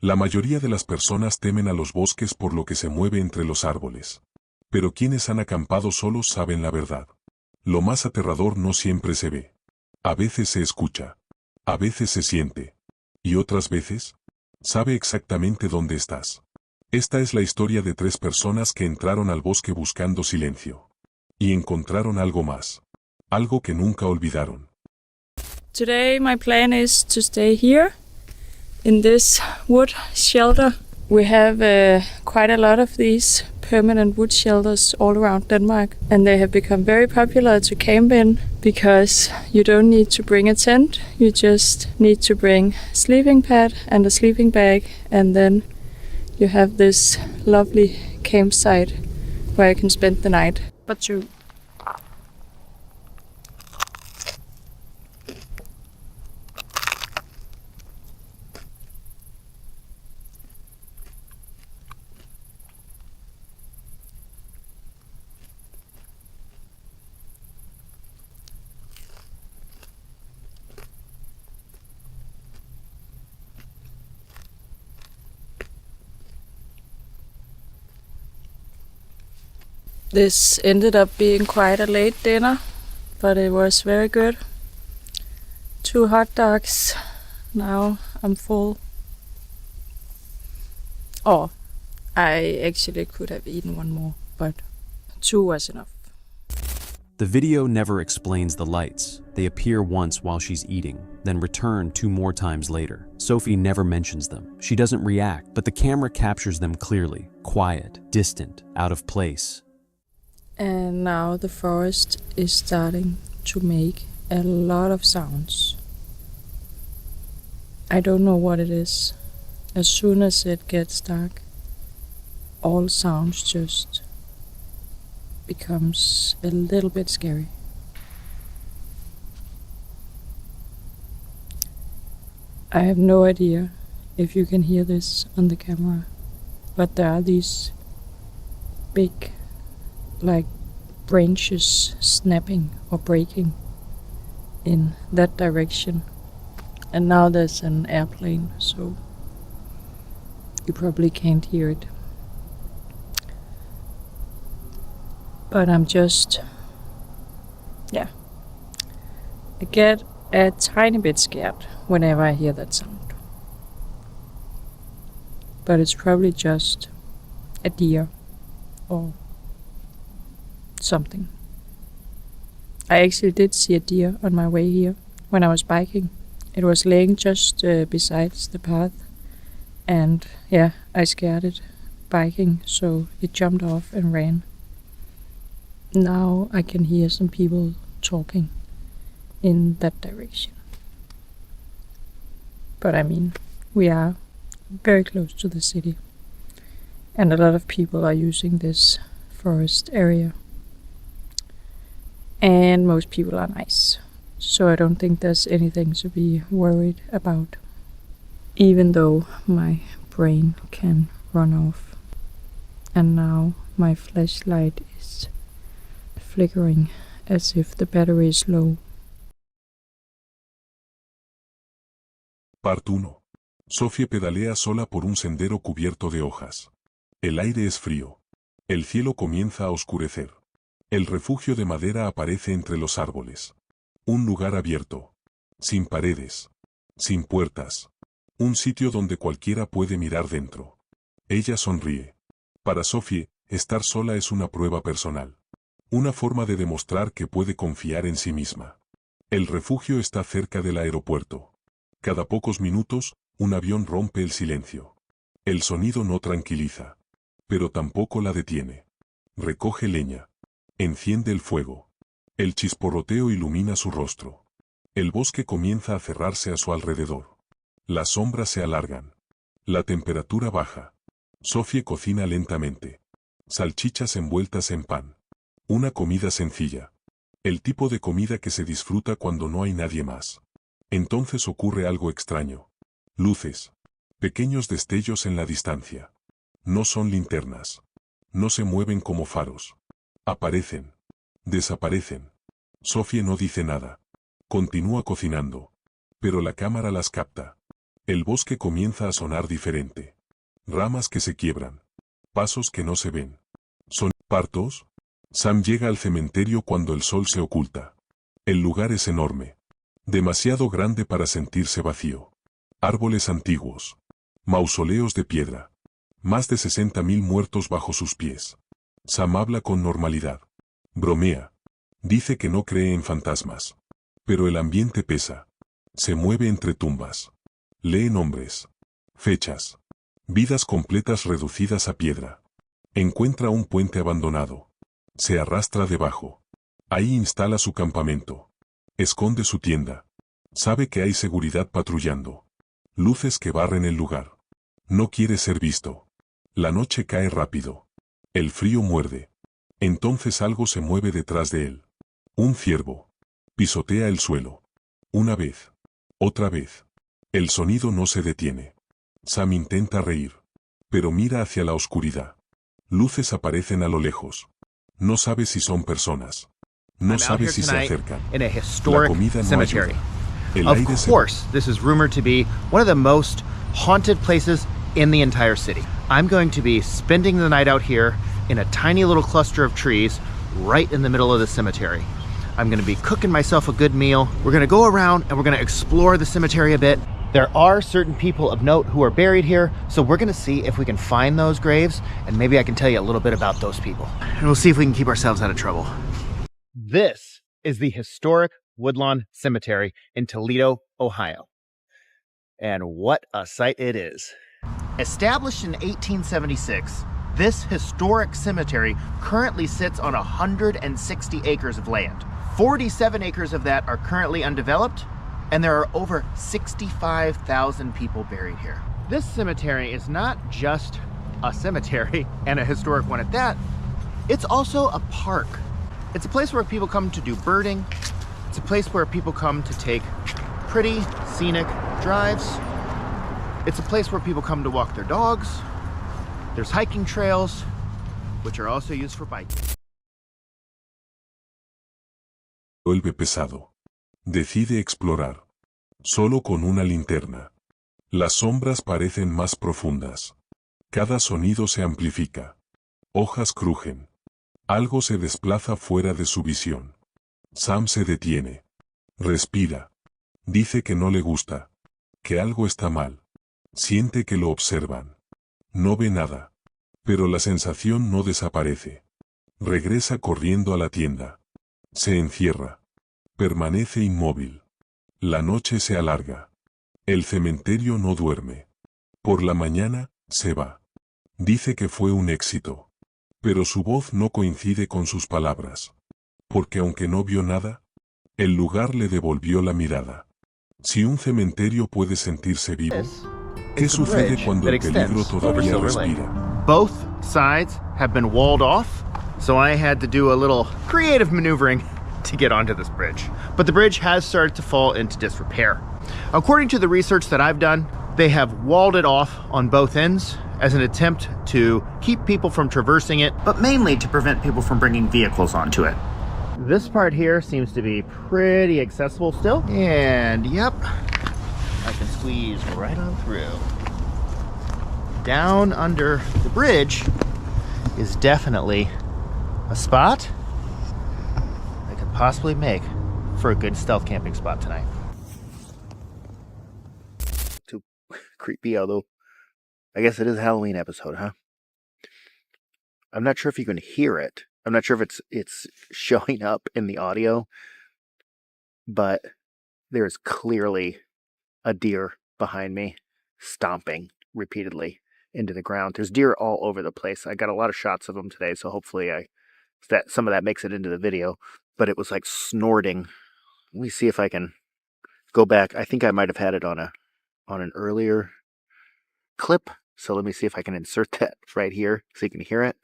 La mayoría de las personas temen a los bosques por lo que se mueve entre los árboles. Pero quienes han acampado solos saben la verdad. Lo más aterrador no siempre se ve. A veces se escucha. A veces se siente. Y otras veces, sabe exactamente dónde estás. Esta es la historia de 3 personas que entraron al bosque buscando silencio. Y encontraron algo más. Algo que nunca olvidaron. Today my plan is to stay here in this wood shelter. We have quite a lot of these permanent wood shelters all around Denmark, and they have become very popular to camp in because you don't need to bring a tent, you just need to bring a sleeping pad and a sleeping bag, and then you have this lovely campsite where you can spend the night. But you This ended up being quite a late dinner, but it was very good. 2 hot dogs. Now I'm full. Oh, I actually could have eaten one more, but 2 was enough. The video never explains the lights. They appear once while she's eating, then return 2 more times later. Sophie never mentions them. She doesn't react, but the camera captures them clearly, quiet, distant, out of place. And now the forest is starting to make a lot of sounds. I don't know what it is. As soon as it gets dark, all sounds just becomes a little bit scary. I have no idea if you can hear this on the camera, but there are these big like branches snapping or breaking in that direction. And now there's an airplane, so you probably can't hear it. But I'm just, I get a tiny bit scared whenever I hear that sound. But it's probably just a deer or something. I actually did see a deer on my way here when I was biking. It was laying just beside the path, and I scared it biking, so it jumped off and ran. Now I can hear some people talking in that direction. But I mean, we are very close to the city, and a lot of people are using this forest area. And most people are nice, so I don't think there's anything to be worried about, even though my brain can run off. And now my flashlight is flickering as if the battery is low. Part 1. Sophie pedalea sola por un sendero cubierto de hojas. El aire es frío. El cielo comienza a oscurecer. El refugio de madera aparece entre los árboles. Un lugar abierto. Sin paredes. Sin puertas. Un sitio donde cualquiera puede mirar dentro. Ella sonríe. Para Sophie, estar sola es una prueba personal. Una forma de demostrar que puede confiar en sí misma. El refugio está cerca del aeropuerto. Cada pocos minutos, un avión rompe el silencio. El sonido no tranquiliza. Pero tampoco la detiene. Recoge leña. Enciende el fuego. El chisporroteo ilumina su rostro. El bosque comienza a cerrarse a su alrededor. Las sombras se alargan. La temperatura baja. Sophie cocina lentamente. Salchichas envueltas en pan. Una comida sencilla. El tipo de comida que se disfruta cuando no hay nadie más. Entonces ocurre algo extraño. Luces. Pequeños destellos en la distancia. No son linternas. No se mueven como faros. Aparecen. Desaparecen. Sophie no dice nada. Continúa cocinando. Pero la cámara las capta. El bosque comienza a sonar diferente. Ramas que se quiebran. Pasos que no se ven. ¿Son partos? Sam llega al cementerio cuando el sol se oculta. El lugar es enorme. Demasiado grande para sentirse vacío. Árboles antiguos. Mausoleos de piedra. Más de 60.000 muertos bajo sus pies. Sam habla con normalidad. Bromea. Dice que no cree en fantasmas. Pero el ambiente pesa. Se mueve entre tumbas. Lee nombres. Fechas. Vidas completas reducidas a piedra. Encuentra un puente abandonado. Se arrastra debajo. Ahí instala su campamento. Esconde su tienda. Sabe que hay seguridad patrullando. Luces que barren el lugar. No quiere ser visto. La noche cae rápido. El frío muerde. Entonces algo se mueve detrás de él. Un ciervo. Pisotea el suelo. Una vez. Otra vez. El sonido no se detiene. Sam intenta reír. Pero mira hacia la oscuridad. Luces aparecen a lo lejos. No sabe si son personas. No sabe si se acercan. In a historic La comida no cemetery. ayuda. El Of aire se course, this is rumored to be one of the most haunted places in the entire city. I'm going to be spending the night out here in a tiny little cluster of trees right in the middle of the cemetery. I'm going to be cooking myself a good meal. We're going to go around and we're going to explore the cemetery a bit. There are certain people of note who are buried here, so we're going to see if we can find those graves, and maybe I can tell you a little bit about those people. And we'll see if we can keep ourselves out of trouble. This is the historic Woodlawn Cemetery in Toledo, Ohio. And what a sight it is. Established in 1876, this historic cemetery currently sits on 160 acres of land. 47 acres of that are currently undeveloped, and there are over 65,000 people buried here. This cemetery is not just a cemetery, and a historic one at that, it's also a park. It's a place where people come to do birding. It's a place where people come to take pretty, scenic drives. It's a place where people come to walk their dogs. There's hiking trails, which are also used for biking. vuelve pesado. Decide explorar. Solo con una linterna. Las sombras parecen más profundas. Cada sonido se amplifica. Hojas crujen. Algo se desplaza fuera de su visión. Sam se detiene. Respira. Dice que no le gusta. Que algo está mal. Siente que lo observan. No ve nada. Pero la sensación no desaparece. Regresa corriendo a la tienda. Se encierra. Permanece inmóvil. La noche se alarga. El cementerio no duerme. Por la mañana, se va. Dice que fue un éxito. Pero su voz no coincide con sus palabras. Porque aunque no vio nada, el lugar le devolvió la mirada. Si un cementerio puede sentirse vivo, ¿qué sucede cuando el peligro todavía respira? Both sides have been walled off, so I had to do a little creative maneuvering to get onto this bridge. But the bridge has started to fall into disrepair. According to the research that I've done, they have walled it off on both ends as an attempt to keep people from traversing it, but mainly to prevent people from bringing vehicles onto it. This part here seems to be pretty accessible still, and yep, I can squeeze right on through. Down under the bridge is definitely a spot I could possibly make for a good stealth camping spot tonight. Too creepy, although I guess it is a Halloween episode, huh? I'm not sure if you can hear it. I'm not sure if it's showing up in the audio, but there's clearly a deer behind me stomping repeatedly into the ground. There's deer all over the place. I got a lot of shots of them today, so hopefully some of that makes it into the video, but it was like snorting. Let me see if I can go back. I think I might have had it on an earlier clip, so let me see if I can insert that right here so you can hear it.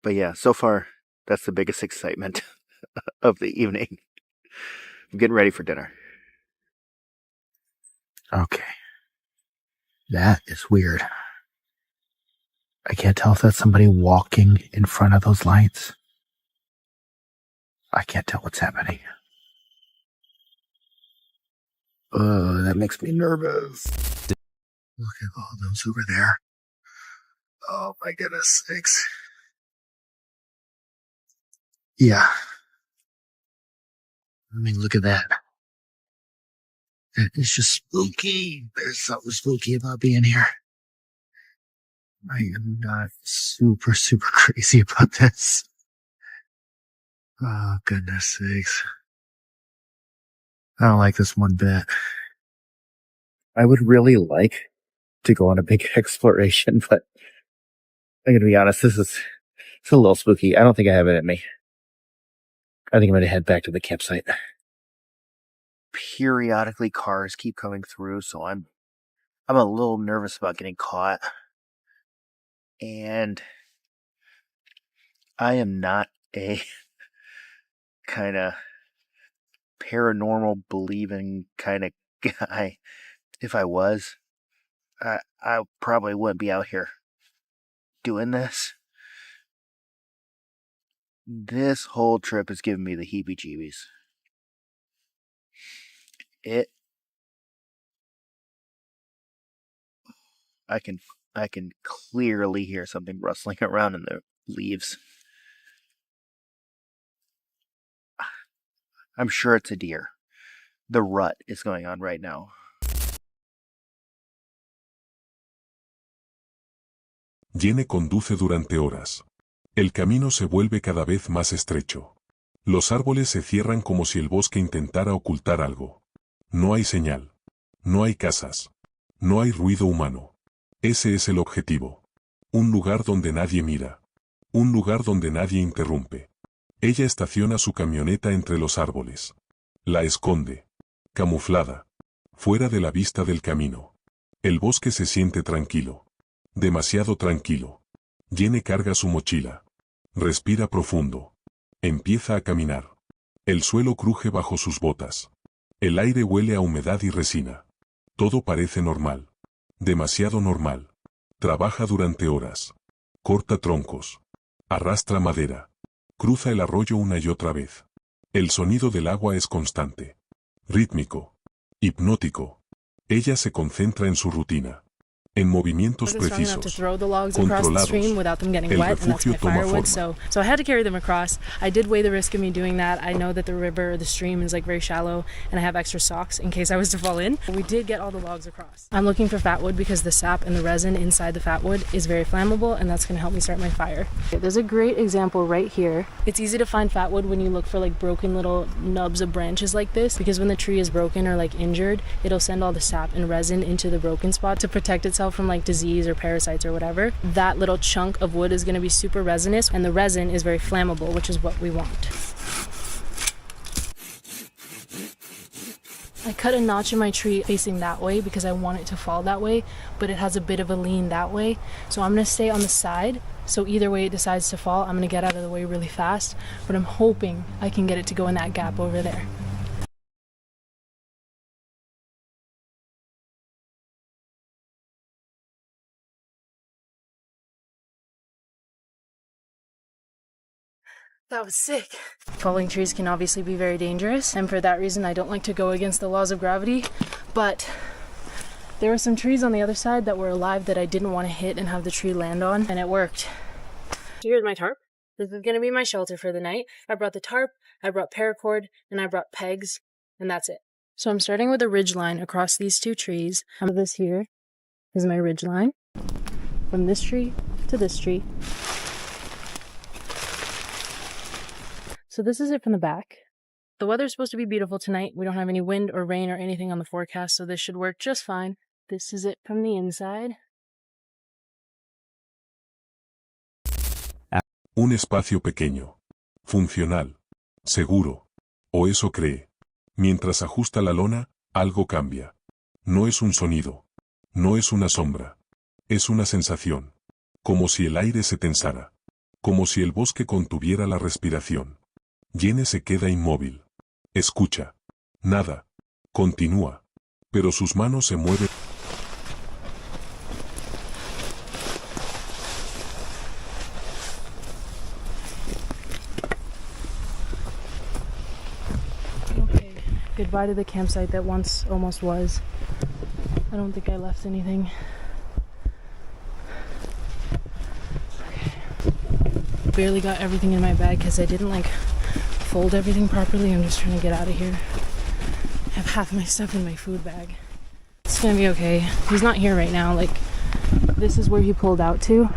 But yeah, so far, that's the biggest excitement of the evening. I'm getting ready for dinner. Okay. That is weird. I can't tell if that's somebody walking in front of those lights. I can't tell what's happening. That makes me nervous. Look at all those over there. Oh my goodness sakes. Yeah. I mean, look at that. It's just spooky. There's something spooky about being here. I am not super crazy about this. Oh, goodness sakes. I don't like this one bit. I would really like to go on a big exploration, but I'm gonna be honest, it's a little spooky. I don't think I have it in me. I think I'm gonna head back to the campsite. Periodically cars keep coming through, so I'm a little nervous about getting caught. And I am not a kind of paranormal believing kind of guy. If I was, I probably wouldn't be out here doing this. This whole trip has given me the heebie-jeebies. I can clearly hear something rustling around in the leaves. I'm sure it's a deer. The rut is going on right now. Jenny conduce durante horas. El camino se vuelve cada vez más estrecho. Los árboles se cierran como si el bosque intentara ocultar algo. No hay señal. No hay casas. No hay ruido humano. Ese es el objetivo. Un lugar donde nadie mira. Un lugar donde nadie interrumpe. Ella estaciona su camioneta entre los árboles. La esconde. Camuflada. Fuera de la vista del camino. El bosque se siente tranquilo. Demasiado tranquilo. Jenny carga su mochila. Respira profundo. Empieza a caminar. El suelo cruje bajo sus botas. El aire huele a humedad y resina. Todo parece normal. Demasiado normal. Trabaja durante horas. Corta troncos. Arrastra madera. Cruza el arroyo una y otra vez. El sonido del agua es constante. Rítmico. Hipnótico. Ella se concentra en su rutina. En movimientos precisos, controlados, el refugio toma forma. So I had to carry them across. I did weigh the risk of me doing that. I know that the river, the stream is like very shallow, and I have extra socks in case I was to fall in. We did get all the logs across. I'm looking for fat wood because the sap and the resin inside the fat wood is very flammable, and that's going to help me start my fire. There's a great example right here. It's easy to find fat wood when you look for like broken little nubs of branches like this, because when the tree is broken or like injured, it'll send all the sap and resin into the broken spot to protect itself from like disease or parasites or whatever. That little chunk of wood is going to be super resinous, and the resin is very flammable, which is what we want. I cut a notch in my tree facing that way because I want it to fall that way, but it has a bit of a lean that way. So I'm going to stay on the side, so either way it decides to fall, I'm going to get out of the way really fast, but I'm hoping I can get it to go in that gap over there. That was sick. Falling trees can obviously be very dangerous, and for that reason I don't like to go against the laws of gravity, but there were some trees on the other side that were alive that I didn't want to hit and have the tree land on, and it worked. Here's my tarp. This is going to be my shelter for the night. I brought the tarp, I brought paracord, and I brought pegs, and that's it. So I'm starting with a ridge line across these two trees. This here is my ridge line from this tree to this tree. So this is it from the back. The weather's supposed to be beautiful tonight. We don't have any wind or rain or anything on the forecast, so this should work just fine. This is it from the inside. Un espacio pequeño. Funcional. Seguro. O eso cree. Mientras ajusta la lona, algo cambia. No es un sonido. No es una sombra. Es una sensación. Como si el aire se tensara. Como si el bosque contuviera la respiración. Jenny se queda inmóvil. Escucha. Nada. Continúa. Pero sus manos se mueven. Goodbye to the campsite that once almost was. I don't think I left anything. Okay. Barely got everything in my bag because I didn't like fold everything properly. I'm just trying to get out of here. I have half my stuff in my food bag. It's gonna be okay. He's not here right now. Like, this is where he pulled out to.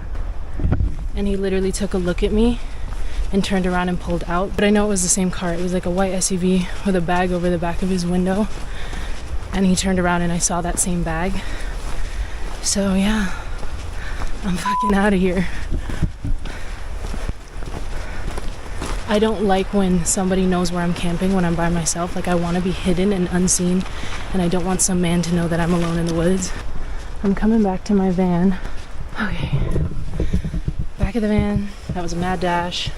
And he literally took a look at me and turned around and pulled out. But I know it was the same car. It was like a white SUV with a bag over the back of his window. And he turned around and I saw that same bag. So yeah, I'm fucking out of here. I don't like when somebody knows where I'm camping when I'm by myself. Like, I want to be hidden and unseen, and I don't want some man to know that I'm alone in the woods. I'm coming back to my van. Okay. Back of the van. That was a mad dash.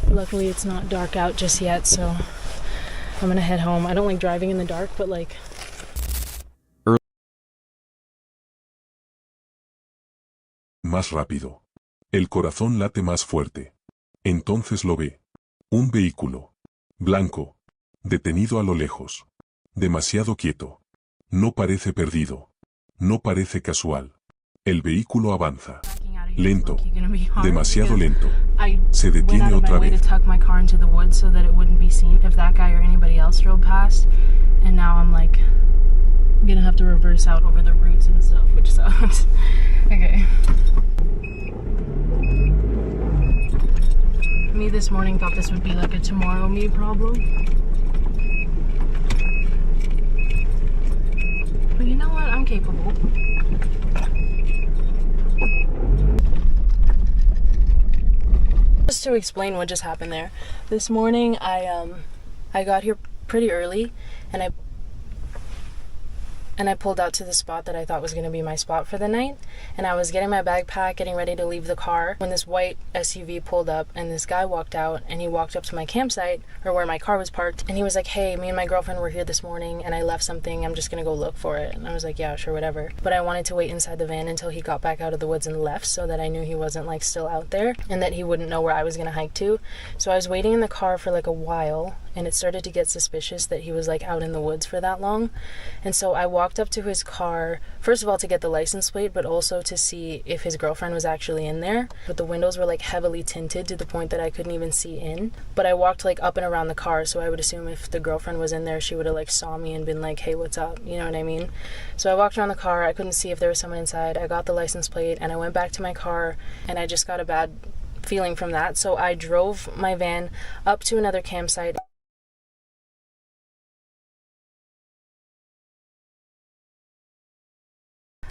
Luckily it's not dark out just yet, so I'm gonna head home. I don't like driving in the dark, but like... Más rápido. El corazón late más fuerte. Entonces lo ve. Un vehículo. Blanco. Detenido a lo lejos. Demasiado quieto. No parece perdido. No parece casual. El vehículo avanza. Lento. Demasiado lento. Se detiene otra vez. Gonna have to reverse out over the roots and stuff, which sucks. Okay. Me this morning thought this would be like a tomorrow me problem. But you know what? I'm capable. Just to explain what just happened there. This morning I got here pretty early and I pulled out to the spot that I thought was going to be my spot for the night. And I was getting my backpack, getting ready to leave the car, when this white SUV pulled up and this guy walked out, and he walked up to my campsite, or where my car was parked, and he was like, hey, me and my girlfriend were here this morning and I left something, I'm just going to go look for it. And I was like, yeah, sure, whatever. But I wanted to wait inside the van until he got back out of the woods and left, so that I knew he wasn't like still out there and that he wouldn't know where I was going to hike to. So I was waiting in the car for like a while, and it started to get suspicious that he was like out in the woods for that long. And so I walked up to his car, first of all to get the license plate, but also to see if his girlfriend was actually in there. But the windows were like heavily tinted to the point that I couldn't even see in. But I walked like up and around the car, so I would assume if the girlfriend was in there, she would have like saw me and been like, hey, what's up? You know what I mean? So I walked around the car, I couldn't see if there was someone inside. I got the license plate and I went back to my car, and I just got a bad feeling from that. So I drove my van up to another campsite.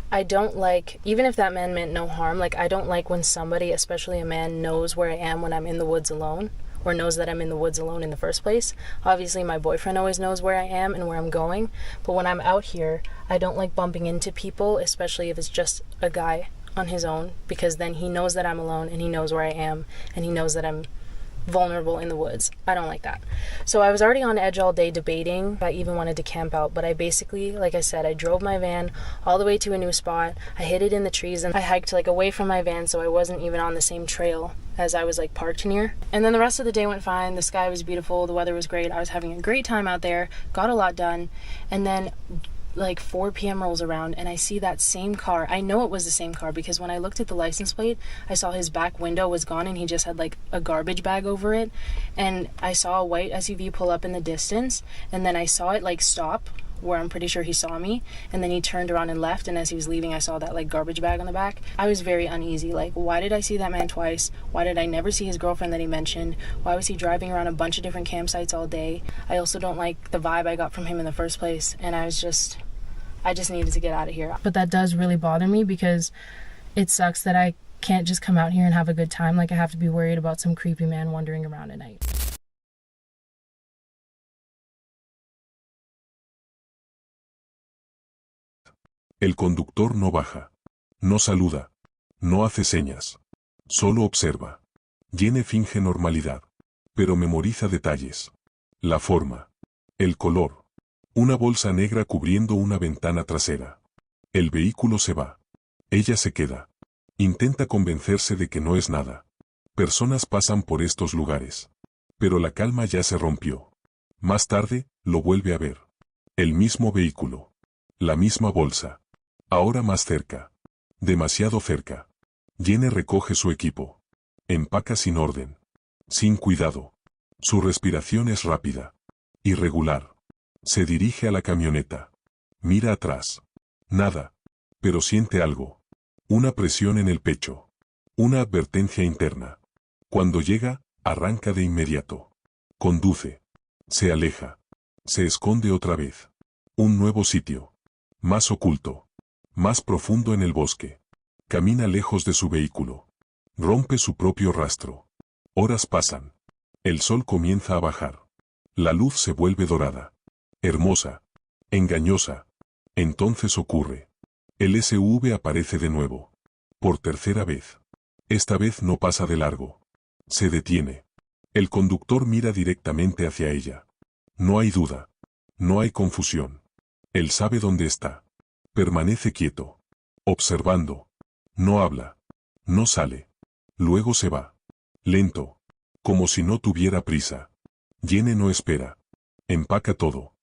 I don't like, even if that man meant no harm, like I don't like when somebody, especially a man, knows where I am when I'm in the woods alone, or knows that I'm in the woods alone in the first place. Obviously my boyfriend always knows where I am and where I'm going, but when I'm out here, I don't like bumping into people, especially if it's just a guy on his own, because then he knows that I'm alone and he knows where I am and he knows that I'm vulnerable in the woods. I don't like that. So I was already on edge all day debating if I even wanted to camp out, but I basically, like I said, I drove my van all the way to a new spot. I hid it in the trees and I hiked like away from my van, so I wasn't even on the same trail as I was like parked near. And then the rest of the day went fine. The sky was beautiful, the weather was great, I was having a great time out there, got a lot done. And then like 4 p.m. rolls around and I see that same car. I know it was the same car because when I looked at the license plate, I saw his back window was gone and he just had like a garbage bag over it. And I saw a white SUV pull up in the distance, and then I saw it like stop where I'm pretty sure he saw me, and then he turned around and left, and as he was leaving I saw that like garbage bag on the back. I was very uneasy, like why did I see that man twice? Why did I never see his girlfriend that he mentioned? Why was he driving around a bunch of different campsites all day? I also don't like the vibe I got from him in the first place, and I just needed to get out of here. But that does really bother me because it sucks that I can't just come out here and have a good time. Like I have to be worried about some creepy man wandering around at night. El conductor no baja, no saluda, no hace señas, solo observa. Jenny finge normalidad, pero memoriza detalles. La forma, el color, una bolsa negra cubriendo una ventana trasera. El vehículo se va. Ella se queda. Intenta convencerse de que no es nada. Personas pasan por estos lugares. Pero la calma ya se rompió. Más tarde, lo vuelve a ver. El mismo vehículo. La misma bolsa. Ahora más cerca. Demasiado cerca. Jenny recoge su equipo. Empaca sin orden. Sin cuidado. Su respiración es rápida. Irregular. Se dirige a la camioneta. Mira atrás. Nada. Pero siente algo. Una presión en el pecho. Una advertencia interna. Cuando llega, arranca de inmediato. Conduce. Se aleja. Se esconde otra vez. Un nuevo sitio. Más oculto. Más profundo en el bosque. Camina lejos de su vehículo. Rompe su propio rastro. Horas pasan. El sol comienza a bajar. La luz se vuelve dorada. Hermosa. Engañosa. Entonces ocurre. El SUV aparece de nuevo. Por tercera vez. Esta vez no pasa de largo. Se detiene. El conductor mira directamente hacia ella. No hay duda. No hay confusión. Él sabe dónde está. Permanece quieto. Observando. No habla. No sale. Luego se va. Lento. Como si no tuviera prisa. Jenny no espera. Empaca todo.